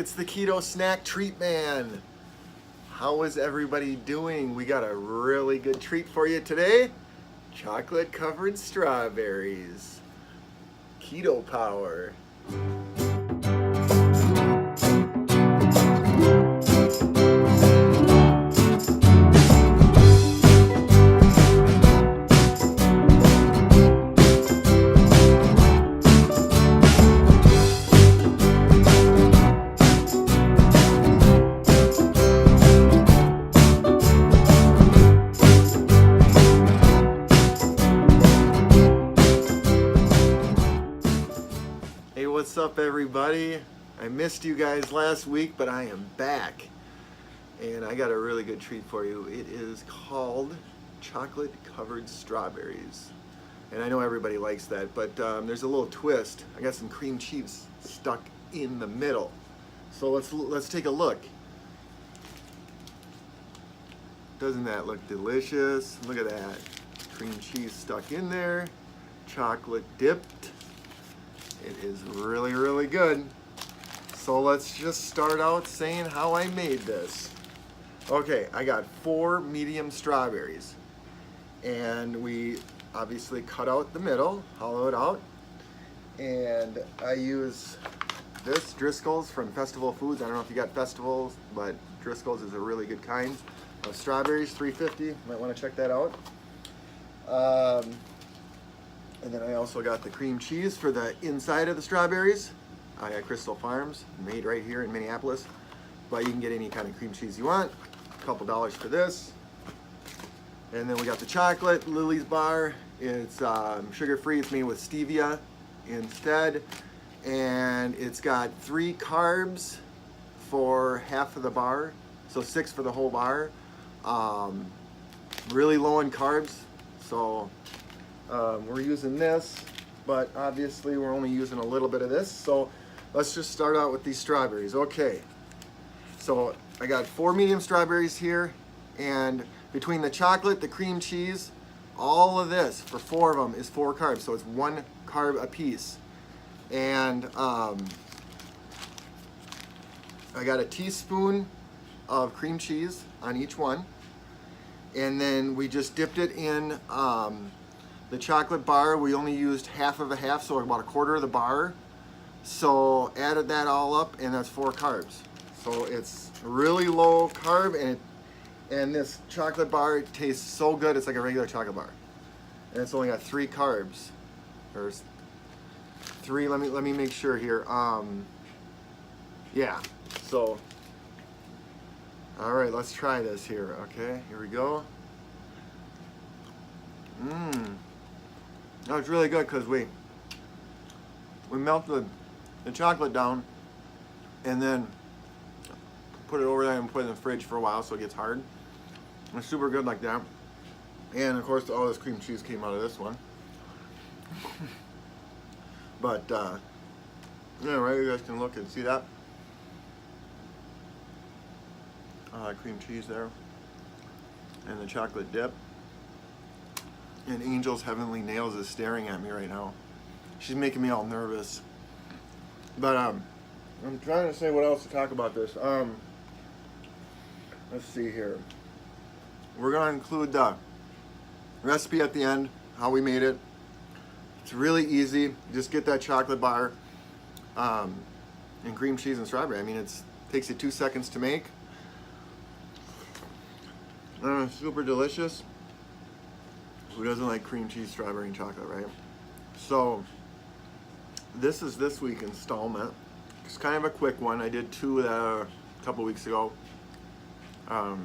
It's the Keto Snack Treat Man. How is everybody doing? We got a really good treat for you today. Chocolate covered strawberries. Keto power. Hey, what's up everybody? I missed you guys last week, but I am back. And I got a really good treat for you. It is called chocolate covered strawberries. And I know everybody likes that, but there's a little twist. I got some cream cheese stuck in the middle. So let's take a look. Doesn't that look delicious? Look at that. Cream cheese stuck in there, chocolate dipped. It is really, really good. So let's just start out saying how I made this. Okay, I got 4 medium strawberries. And we obviously cut out the middle, hollow it out. And I use this Driscoll's from Festival Foods. I don't know if you got Festivals, but Driscoll's is a really good kind of strawberries, $3.50. Might want to check that out. And then I also got the cream cheese for the inside of the strawberries. I got Crystal Farms, made right here in Minneapolis. But you can get any kind of cream cheese you want. A couple dollars for this. And then we got the chocolate, Lily's bar. It's sugar-free, it's made with stevia instead. And it's got 3 carbs for half of the bar. So 6 for the whole bar. Really low in carbs. So we're using this, but obviously we're only using a little bit of this. So let's just start out with these strawberries. Okay, so I got 4 medium strawberries here, and between the chocolate, the cream cheese, all of this for 4 of them is 4 carbs. So it's 1 carb a piece. And I got a teaspoon of cream cheese on each one. And then we just dipped it in the chocolate bar. We only used half of a half, so about a quarter of the bar. So added that all up, and that's 4 carbs. So it's really low carb, and this chocolate bar tastes so good. It's like a regular chocolate bar, and it's only got 3 carbs. Or 3. Let me make sure here. Yeah. So all right, let's try this here. Okay, here we go. No, it's really good because we melt the chocolate down and then put it over there and put it in the fridge for a while so it gets hard. It's super good like that. And of course, all this cream cheese came out of this one. But yeah, right, you guys can look and see that. Cream cheese there, and the chocolate dip. And Angel's Heavenly Nails is staring at me right now. She's making me all nervous. But I'm trying to say what else to talk about this. Let's see here. We're gonna include the recipe at the end, how we made it. It's really easy. Just get that chocolate bar and cream cheese and strawberry. I mean, it takes you 2 seconds to make. Super delicious. Who doesn't like cream cheese, strawberry, and chocolate, right? So this is this week's installment. It's kind of a quick one. I did 2 a couple weeks ago. But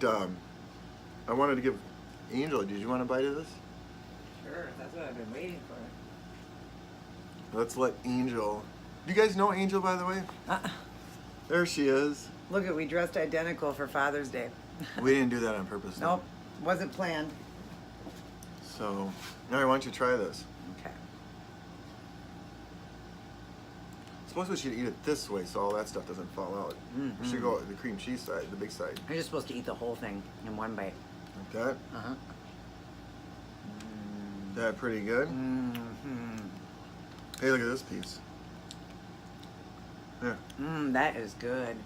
I wanted to give Angel. Did you want a bite of this? Sure, that's what I've been waiting for. Let's let Angel. Do you guys know Angel, by the way? There she is. Look, we dressed identical for Father's Day. We didn't do that on purpose. Nope, wasn't planned. So, all right, why don't you try this? Okay. Suppose we should eat it this way so all that stuff doesn't fall out. We should go the cream cheese side, the big side. You're just supposed to eat the whole thing in one bite. Like that? Uh-huh. That pretty good? Mm-hmm. Hey, look at this piece. Yeah. That is good.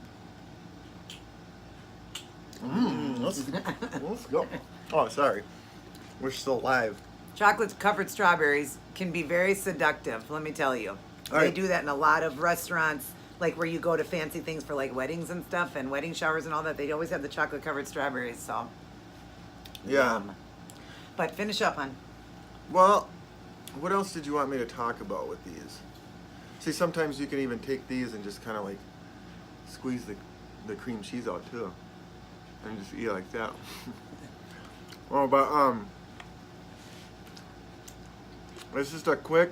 Let's go. Oh, sorry. We're still live. Chocolate covered strawberries can be very seductive, let me tell you. They right. do that in a lot of restaurants, like where you go to fancy things for like weddings and stuff and wedding showers and all that. They always have the chocolate covered strawberries, so. Yeah. Yum. But finish up, hon. Well, what else did you want me to talk about with these? See, sometimes you can even take these and just kind of like squeeze the cream cheese out too. And just eat like that. Well, but it's just a quick,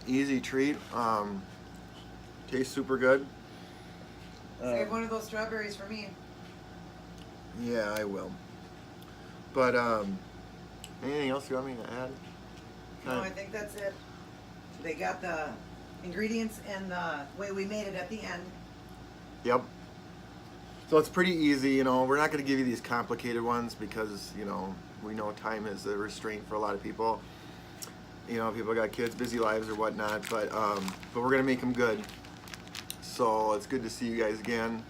easy treat. Tastes super good. Save one of those strawberries for me. Yeah, I will. But anything else you want me to add? No, I think that's it. They got the ingredients and the way we made it at the end. Yep. So it's pretty easy, you know. We're not going to give you these complicated ones because, you know, we know time is a restraint for a lot of people. You know, people got kids, busy lives or whatnot, but we're going to make them good. So it's good to see you guys again.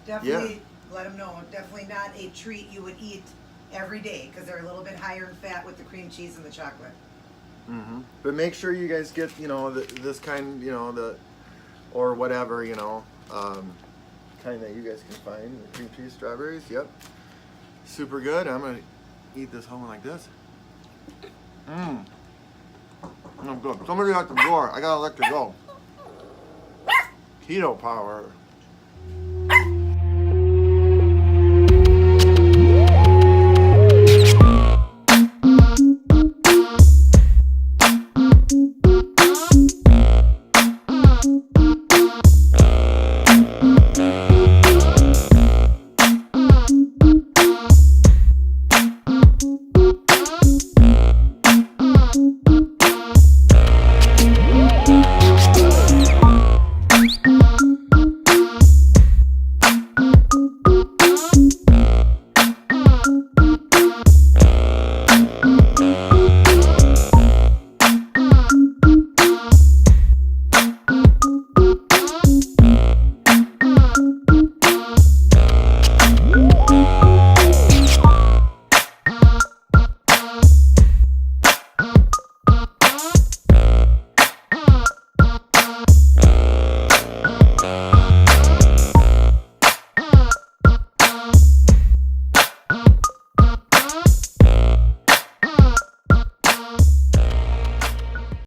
Definitely let them know. Definitely not a treat you would eat every day because they're a little bit higher in fat with the cream cheese and the chocolate. Mm-hmm. But make sure you guys get, you know, this kind, you know, or whatever, you know, kind that you guys can find. The cream cheese strawberries, yep. Super good. I'm going to eat this whole one like this. Oh, good. Somebody at the door. I got to let you go. Keto power.